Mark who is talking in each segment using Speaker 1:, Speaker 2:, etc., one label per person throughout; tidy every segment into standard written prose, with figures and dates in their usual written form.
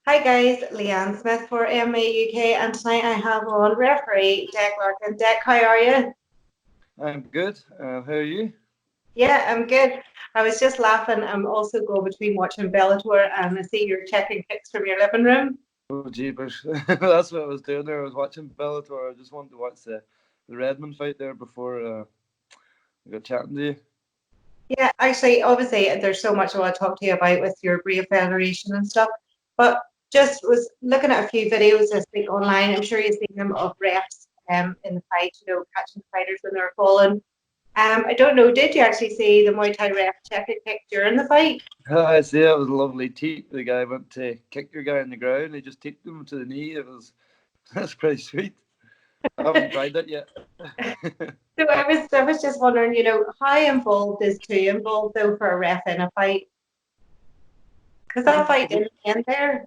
Speaker 1: Hi guys, Leanne Smith for MMA UK, and tonight I have on referee Dec Larkin. Dec, how are you?
Speaker 2: I'm good. How are you?
Speaker 1: Yeah, I'm good. I was just laughing. I'm also going between watching Bellator and I see you're checking pics from your living room.
Speaker 2: Oh, jeepers. That's what I was doing there. I was watching Bellator. I just wanted to watch the Redmond fight there before I got chatting to you.
Speaker 1: Yeah, actually, obviously, there's so much I want to talk to you about with your Brave Federation and stuff, but just was looking at a few videos this week online. I'm sure you've seen them of refs in the fight, catching fighters when they're falling. I don't know, did you actually see the Muay Thai ref check a kick during the fight?
Speaker 2: I see. It was a lovely teep. The guy went to kick your guy in the ground. He just teeped him to the knee. It was That's pretty sweet. I haven't tried that yet.
Speaker 1: So I was just wondering, how involved is too involved though for a ref in a fight? Because that fight
Speaker 2: Well,
Speaker 1: didn't end there.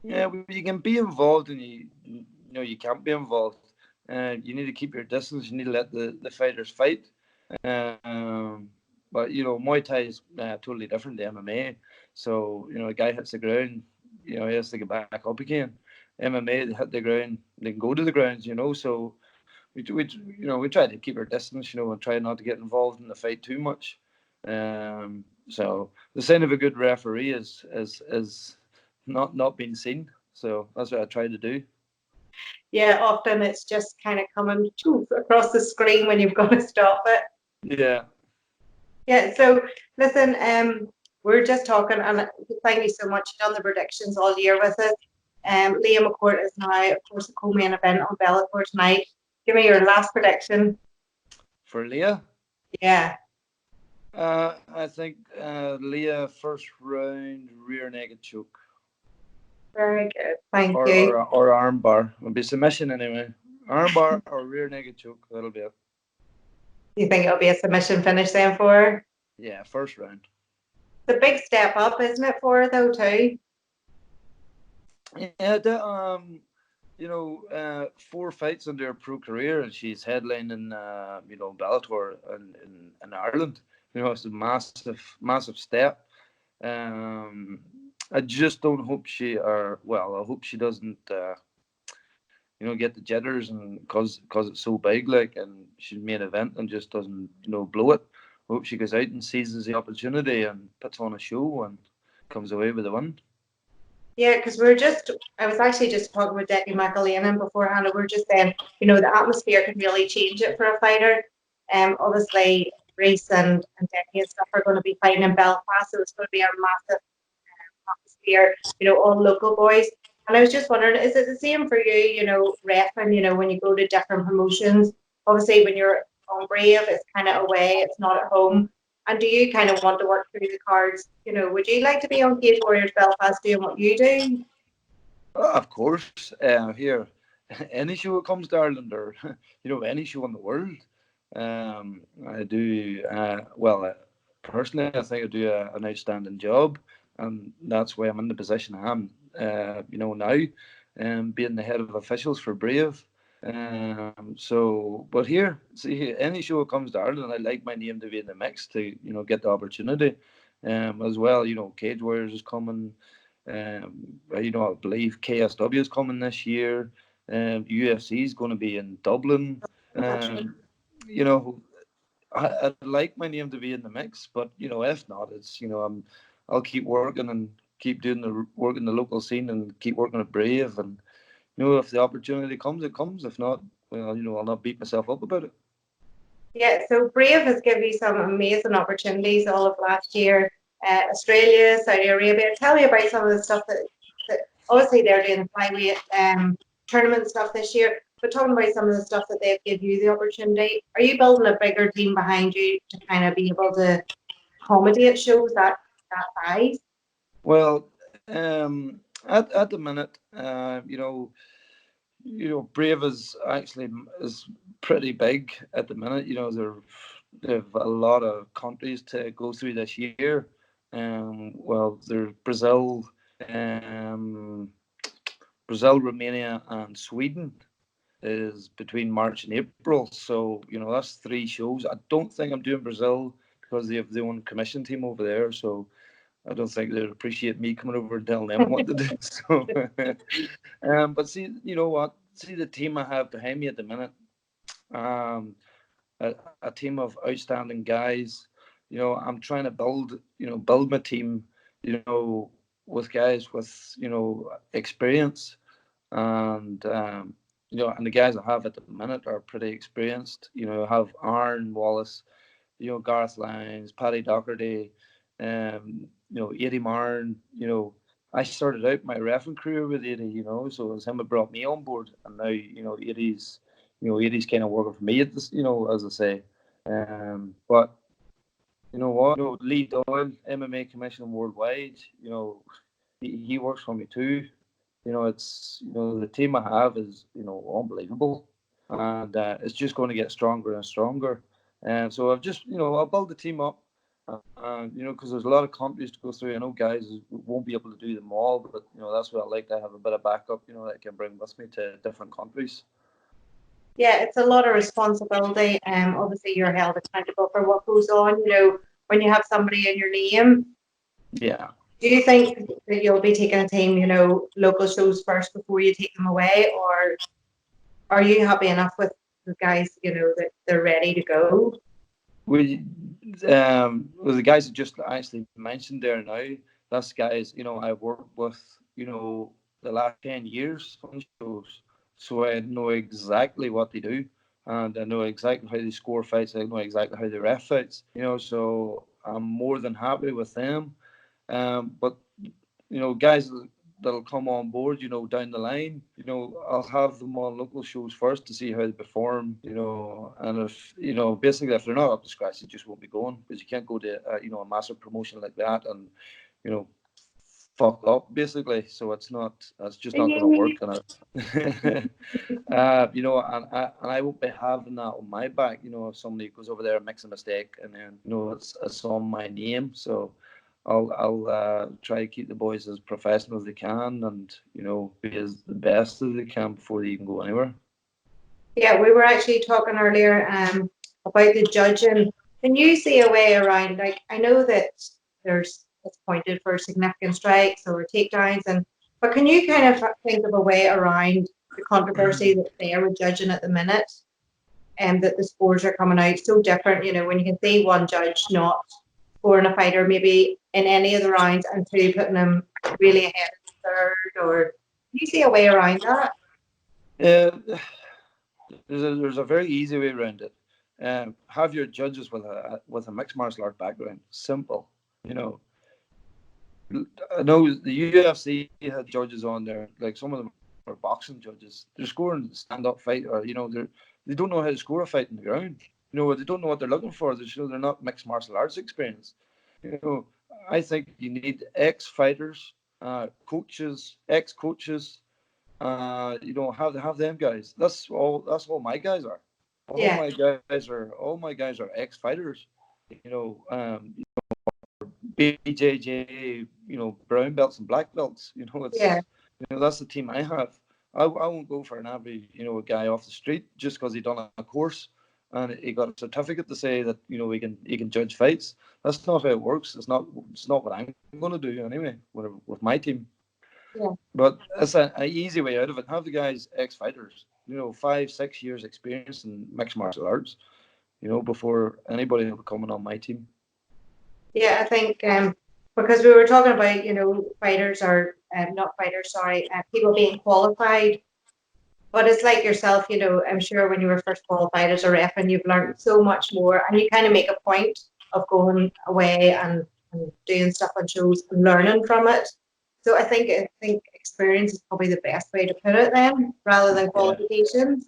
Speaker 2: yeah, well, you can be involved and you can't be involved. You need to keep your distance. You need to let the fighters fight. Um, but Muay Thai is totally different to MMA. So a guy hits the ground, he has to get back up again. MMA, they hit the ground, they can go to the grounds. So we try to keep our distance, and try not to get involved in the fight too much. So the sign of a good referee is not being seen. So that's what I try to do.
Speaker 1: Yeah, often it's just kind of coming across the screen when you've got to stop it.
Speaker 2: Yeah.
Speaker 1: Yeah, so listen, we're just talking, and thank you so much. You've done the predictions all year with us. Liam McCourt is now, of course, a co-main event on Bellator tonight. Give me your last prediction.
Speaker 2: For Leah,
Speaker 1: Yeah,
Speaker 2: I think Leah first round rear naked choke
Speaker 1: very good. Thank
Speaker 2: or
Speaker 1: you.
Speaker 2: or arm bar. It'll be submission anyway. Arm bar or rear naked choke. That'll be it.
Speaker 1: You think it'll be a submission finish then for her?
Speaker 2: Yeah, first round.
Speaker 1: It's a big step up, isn't it, for her though too?
Speaker 2: Yeah, 4 fights under her pro career, and she's headlining, Bellator in Ireland. It's a massive step. Um, I just don't hope I hope she doesn't, get the jitters and cause it's so big, like, and she's main event and just doesn't, blow it. I hope she goes out and seizes the opportunity and puts on a show and comes away with a win.
Speaker 1: Yeah, because I was actually just talking with Decky McAleenan beforehand, and we are just saying, the atmosphere can really change it for a fighter. Obviously, Reese and Decky and stuff are going to be fighting in Belfast, so it's going to be a massive atmosphere, all local boys. And I was just wondering, is it the same for you, reffing, when you go to different promotions? Obviously, when you're on Brave, it's kind of away, it's not at home. And do you kind of want to work through the cards? Would you like to be on Cage Warriors Belfast doing what you do?
Speaker 2: Of course, here, any show that comes to Ireland, or any show in the world, I do well. Personally, I think I do an outstanding job, and that's why I'm in the position I am. Now, being the head of officials for Brave. But here, see, any show that comes to Ireland, I like my name to be in the mix to get the opportunity, as well. Cage Warriors is coming. I believe KSW is coming this year. UFC is going to be in Dublin. Um, you know, I'd like my name to be in the mix, but if not, I'll keep working and keep doing the work in the local scene and keep working at Brave. And if the opportunity comes, it comes. If not, well, I'll not beat myself up about it.
Speaker 1: Yeah, so Brave has given you some amazing opportunities all of last year. Australia, Saudi Arabia. Tell me about some of the stuff that obviously they're doing the flyweight tournament stuff this year, but talking about some of the stuff that they've given you the opportunity. Are you building a bigger team behind you to kind of be able to accommodate shows that size?
Speaker 2: Well, at the minute, Brave is pretty big at the minute. They have a lot of countries to go through this year. Well, there's um, Brazil, Romania, and Sweden is between March and April. So that's 3 shows. I don't think I'm doing Brazil because they have their own commission team over there. So I don't think they'd appreciate me coming over and telling them what to do. So, but see, you know what? See the team I have behind me at the minute. Um, a team of outstanding guys. You know, I'm trying to build my team. You know, with guys with experience, and and the guys I have at the minute are pretty experienced. You know, I have Aaron Wallace, Gareth Lyons, Paddy Doherty, Eddie Martin. I started out my refereeing career with Eddie, so it was him that brought me on board, and now Eddie's kind of working for me at this, as I say. But you know what? Lee Doyle, MMA Commission Worldwide. He works for me too. It's the team I have is unbelievable, and it's just going to get stronger and stronger. And so I've just I'll build the team up, and because there's a lot of countries to go through. I know guys won't be able to do them all, but that's what I like to have a bit of backup. That I can bring with me to different countries.
Speaker 1: Yeah, it's a lot of responsibility. Obviously you're held accountable for what goes on, when you have somebody in your name.
Speaker 2: Yeah.
Speaker 1: Do you think that you'll be taking a team, local shows first before you take them away, or are you happy enough with the guys, that they're ready to go?
Speaker 2: Well, the guys that just actually mentioned there now, that's guys, I've worked with, the last 10 years on shows. So I know exactly what they do, and I know exactly how they score fights. I know exactly how they ref fights, so I'm more than happy with them. But guys that'll come on board, down the line, I'll have them on local shows first to see how they perform, and if, basically if they're not up to scratch, they just won't be going, because you can't go to, a massive promotion like that and, you know, fuck up basically. So that's just not going to work. And I won't be having that on my back. If somebody goes over there and makes a mistake, and then it's on my name. So I'll try to keep the boys as professional as they can, and be as the best as they can before they even go anywhere.
Speaker 1: Yeah, we were actually talking earlier about the judging. Can you see a way around? Like, I know that it's pointed for significant strikes or takedowns, but can you kind of think of a way around the controversy that they are judging at the minute, and that the scores are coming out so different? When you can see one judge not scoring a fighter maybe in any of the rounds, and two putting them really ahead of the third, or can you see a way around that?
Speaker 2: Uh, there's a very easy way around it. Have your judges with a mixed martial art background. Simple. You know, I know the UFC had judges on there. Like, some of them are boxing judges. They're scoring stand-up fight, or they don't know how to score a fight on the ground. They don't know what they're looking for. They're not mixed martial arts experienced. You know, I think you need ex-fighters, coaches, ex-coaches. Have them guys. That's all. That's all my guys are.
Speaker 1: Yeah,
Speaker 2: All my guys are ex-fighters. You know, um, BJJ, brown belts and black belts.
Speaker 1: yeah.
Speaker 2: That's the team I have. I won't go for an average, a guy off the street just because he done a course and he got a certificate to say that he can judge fights. That's not how it works. It's not what I'm going to do anyway with my team.
Speaker 1: Yeah.
Speaker 2: But it's an easy way out of it. Have the guys ex-fighters, 5, 6 years experience in mixed martial arts, before anybody will be coming on my team.
Speaker 1: Yeah, I think because we were talking about, fighters or not fighters, sorry, people being qualified. But it's like yourself, I'm sure when you were first qualified as a ref, and you've learned so much more, and you kind of make a point of going away and doing stuff on shows and learning from it. So I think experience is probably the best way to put it then, rather than
Speaker 2: Yeah.
Speaker 1: qualifications.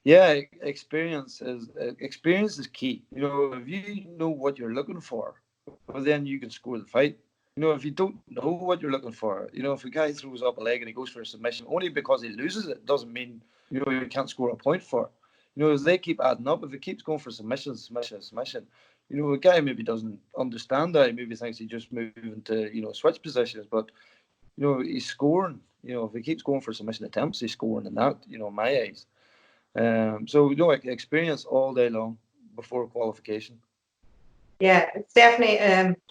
Speaker 2: Yeah, experience is key. If you know what you're looking for, well, then you can score the fight. If you don't know what you're looking for, if a guy throws up a leg and he goes for a submission only because he loses it, doesn't mean you can't score a point for it. As they keep adding up, if he keeps going for submission, submission, submission, a guy maybe doesn't understand that. He maybe thinks he just moving to switch positions, but he's scoring. If he keeps going for submission attempts, he's scoring in that. In my eyes. So experience all day long before qualification.
Speaker 1: Yeah, it's definitely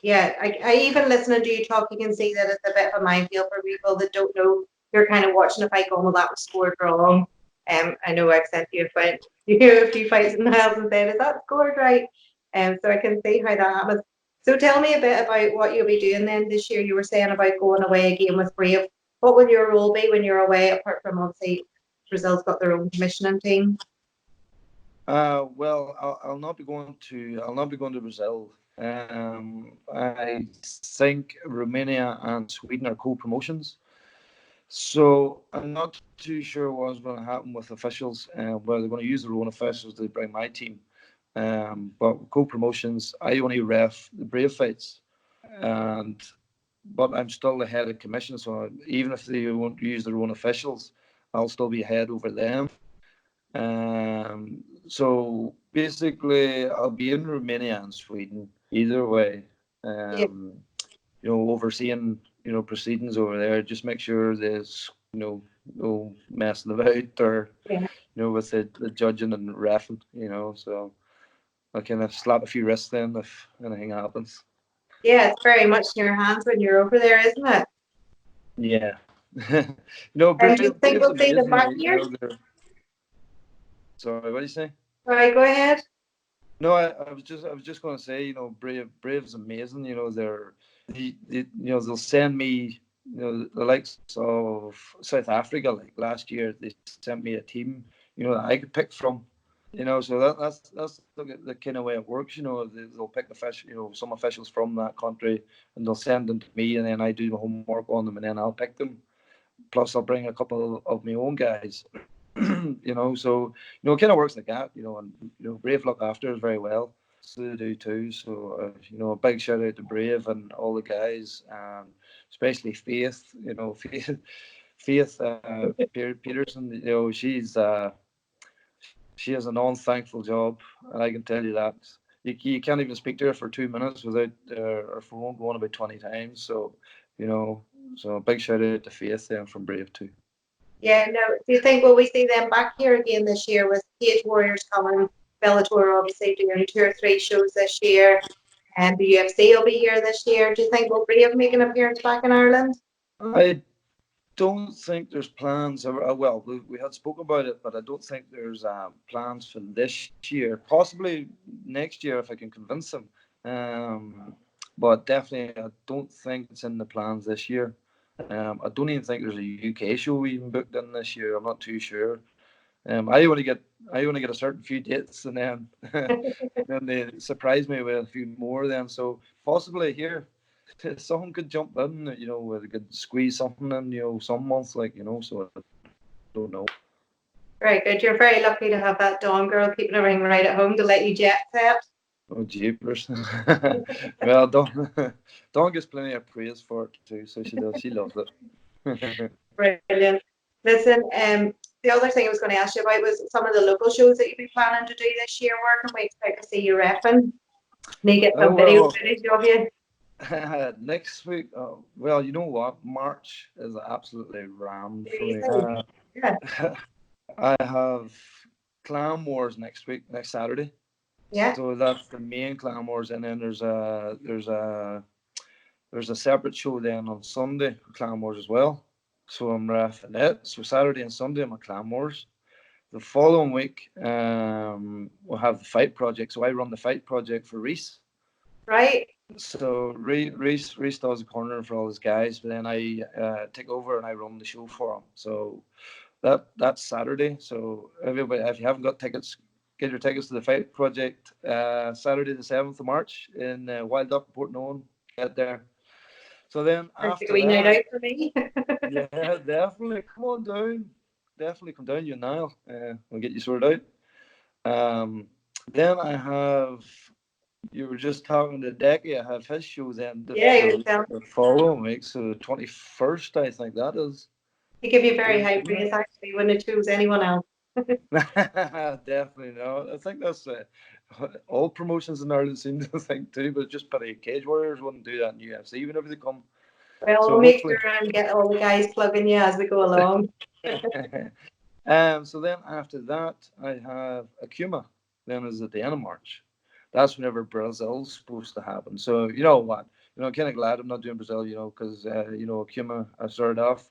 Speaker 1: yeah. I even listening to you talk, you can see that it's a bit of a minefield for people that don't know. You're kind of watching a fight going, well, that was scored wrong. I know I've sent you a fight, you know, a few fights in the house and said, is that scored right? So I can see how that happens. So tell me a bit about what you'll be doing then this year. You were saying about going away again with Brave. What will your role be when you're away, apart from obviously Brazil's got their own commissioning team?
Speaker 2: Well, I'll not be going to. I'll not be going to Brazil. I think Romania and Sweden are co-promotions, so I'm not too sure what's going to happen with officials. Whether they're going to use their own officials to bring my team. But co-promotions, I only ref the Brave fights, and but I'm still the head of commission. So even if they won't use their own officials, I'll still be head over them. So basically, I'll be in Romania and Sweden either way.
Speaker 1: Yeah,
Speaker 2: Um, overseeing proceedings over there. Just make sure there's no messing about or
Speaker 1: yeah.
Speaker 2: with the judging and reffing. So I kind of slap a few wrists then if anything happens.
Speaker 1: Yeah, it's very much in your hands when you're over there, isn't it?
Speaker 2: Yeah.
Speaker 1: And do you think
Speaker 2: Brave's
Speaker 1: we'll see them
Speaker 2: amazing.
Speaker 1: back here?
Speaker 2: They're sorry. What do you say?
Speaker 1: Right, go ahead.
Speaker 2: No, I was just going to say, Brave's amazing. They'll send me, the likes of South Africa. Like last year, they sent me a team, that I could pick from. So that's the kind of way it works. They'll pick some officials from that country, and they'll send them to me, and then I do the homework on them, and then I'll pick them. Plus, I'll bring a couple of my own guys. So it kind of works like that. And Brave look after us very well, so they do too. So a big shout out to Brave and all the guys, especially Faith. Faith Peterson. She has an unthankful job, and I can tell you that. You can't even speak to her for 2 minutes without her phone going about 20 times. So, you know, so a big shout out to Faith then from Brave too.
Speaker 1: Yeah, no. Do you think will we see them back here again this year with Cage Warriors coming? Bellator obviously doing 2 or 3 shows this year, and the UFC will be here this year. Do you think we'll Brave make an appearance back in Ireland?
Speaker 2: I don't think there's plans. Well, we had spoken about it, but I don't think there's plans for this year. Possibly next year if I can convince them. Um, but definitely, I don't think it's in the plans this year. I don't even think there's a UK show even booked in this year. I'm not too sure. I only get a certain few dates, and then then they surprise me with a few more. Then so possibly here, someone could jump in. They could squeeze something in. Some months like so. I don't know.
Speaker 1: Very good. You're very lucky to have that Dawn girl keeping a ring right at home to let you jet set.
Speaker 2: Oh jeepers! Well, Dawn gets plenty of praise for it too, so she does. She loves it.
Speaker 1: Brilliant. Listen, the other thing I was going to ask you about was some of the local shows that you've been planning to do this year. Where can we expect to see you repping? Need to get
Speaker 2: Oh
Speaker 1: some video
Speaker 2: well,
Speaker 1: footage of you.
Speaker 2: next week. Well, you know what? March is absolutely rammed for me.
Speaker 1: Seriously. Yeah.
Speaker 2: I have Clan Wars next week, next Saturday.
Speaker 1: Yeah.
Speaker 2: So that's the main Clan Wars, and then there's a separate show then on Sunday for Clan Wars as well. So I'm reffing it. So Saturday and Sunday I'm at Clan Wars. The following week, we'll have the Fight Project. So I run the Fight Project for Reese.
Speaker 1: Right.
Speaker 2: So Reese does the corner for all his guys, but then I take over and I run the show for him. So that's Saturday. So everybody, if you haven't got tickets, get your tickets to the Fight Project. Saturday the 7th of March in Wild Duck Portnowan. Get there. So then
Speaker 1: There's a
Speaker 2: after
Speaker 1: wee night
Speaker 2: that,
Speaker 1: out for me.
Speaker 2: yeah, definitely come on down. Definitely come down, you and Niall. We'll get you sorted out. Then I have. You were just talking to Decky. I have his show then
Speaker 1: Yeah, you're telling
Speaker 2: the following week, so the 21st, I think that is.
Speaker 1: he give you very high
Speaker 2: Isn't
Speaker 1: praise actually when it choose anyone else.
Speaker 2: it? Definitely no. I think that's all promotions in Ireland seem to think too, but just pity Cage Warriors wouldn't do that in UFC whenever they come.
Speaker 1: Well, we'll
Speaker 2: So
Speaker 1: make
Speaker 2: hopefully.
Speaker 1: sure and get all the guys plugging you as we go along.
Speaker 2: So then after that, I have Akuma. Then is at the end of March. that's whenever Brazil's supposed to happen. So you know what, kind of glad I'm not doing Brazil, because Akuma I started off,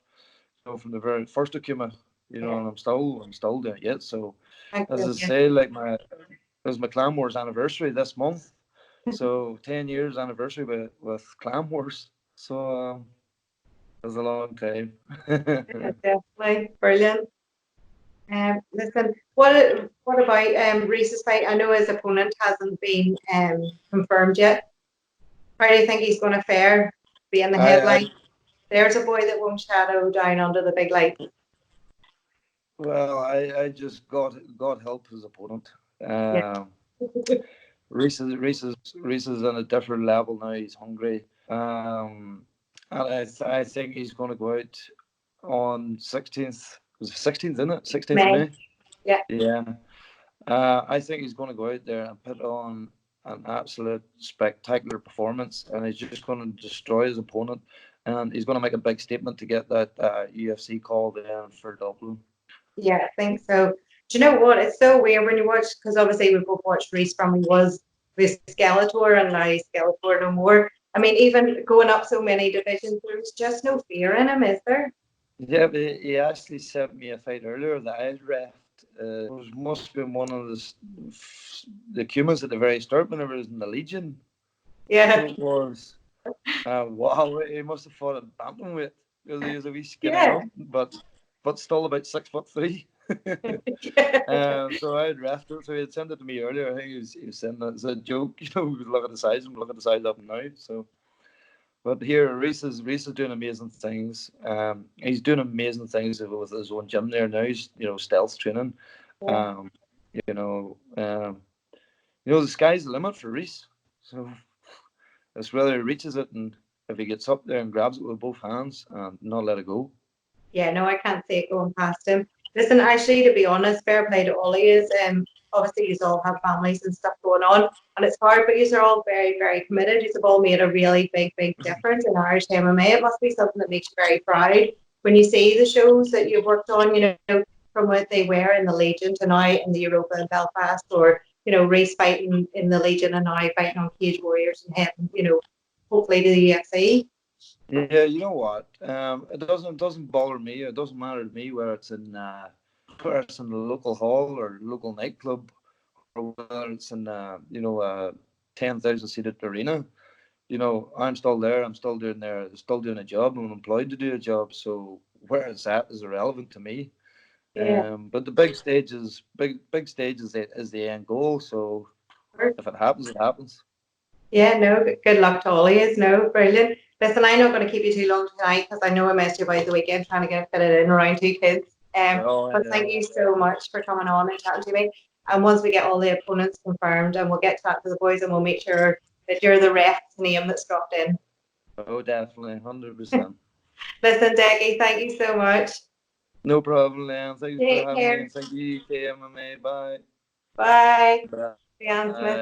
Speaker 2: from the very first Akuma,
Speaker 1: Yeah.
Speaker 2: and I'm still doing it. So
Speaker 1: Thank
Speaker 2: as I
Speaker 1: you.
Speaker 2: say, like it was my Clan Wars anniversary this month, so 10 years anniversary with Clan Wars. So it was a long time.
Speaker 1: Yeah, definitely. Brilliant. Listen, what about Reese's fight? I know his opponent hasn't been confirmed yet. How do you think he's going to fare? Be in the
Speaker 2: I
Speaker 1: headline? There's a boy that won't shadow down under the big lights.
Speaker 2: Well, I just God help his opponent.
Speaker 1: Yeah.
Speaker 2: Reese is on a different level now. He's hungry. And I think he's going to go out on 16th. Was it 16th, isn't it? 16th of
Speaker 1: May.
Speaker 2: May.
Speaker 1: Yeah.
Speaker 2: Yeah. I think he's going to go out there and put on an absolute spectacular performance, and he's just going to destroy his opponent, and he's going to make a big statement to get that UFC call in for Dublin.
Speaker 1: Yeah, I think so. Do you know what? It's so weird when you watch, because obviously we both watched Reese from he was with Skeletor and now he's Skeletor no more. I mean, even going up so many divisions, there's just no fear in him, is there?
Speaker 2: Yeah, but he actually sent me a fight earlier that I refed. It must have been one of the Cumas at the very start whenever he was in the Legion. So
Speaker 1: Yeah.
Speaker 2: it was. Wow, he must have fought at bantamweight because he was a wee skinny
Speaker 1: Yeah.
Speaker 2: runt, but still about 6'3". So I had refed it. So he had sent it to me earlier. I think he was saying that as a joke. Look at the size and look at the size up now. So. But here, Reese is doing amazing things. He's doing amazing things with his own gym there now. He's stealth training.
Speaker 1: Yeah.
Speaker 2: Um, you know, um, the sky's the limit for Reese. So it's whether he reaches it, and if he gets up there and grabs it with both hands and not let it go.
Speaker 1: Yeah, no, I can't see it going past him. Listen, actually, to be honest, fair play to all he is. Obviously, you all have families and stuff going on, and it's hard, but you are all very, very committed. You've all made a really big, big difference in Irish MMA. It must be something that makes you very proud when you see the shows that you've worked on. From what they were in the Legion to now in the Europa in Belfast, or race fighting in the Legion and now fighting on Cage Warriors and heading, hopefully to the UFC.
Speaker 2: Yeah, you know what? It doesn't bother me. It doesn't matter to me whether it's in the local hall or local nightclub, or whether it's in a 10,000 seated arena. I'm still there. I'm still doing a job. I'm employed to do a job. So where it's at is irrelevant to me.
Speaker 1: Yeah.
Speaker 2: But the big stage is the end goal. So if it happens, it happens.
Speaker 1: Yeah, no, good luck to all of you. No, brilliant. Listen, I'm not going to keep you too long tonight because I know I missed you by the weekend trying to get it in around two kids.
Speaker 2: No, I
Speaker 1: But thank
Speaker 2: know.
Speaker 1: you so much for coming on and chatting to me. And once we get all the opponents confirmed, and we'll get to chat to the boys, and we'll make sure that you're the ref's name that's dropped in.
Speaker 2: Oh, definitely, 100%.
Speaker 1: Listen, Decky, thank you so much.
Speaker 2: No problem, Liam. Thank you for
Speaker 1: Take
Speaker 2: having me,
Speaker 1: care.
Speaker 2: and thank you, KMMA. Bye.
Speaker 1: Bye.
Speaker 2: Bye.
Speaker 1: Leanne Smith.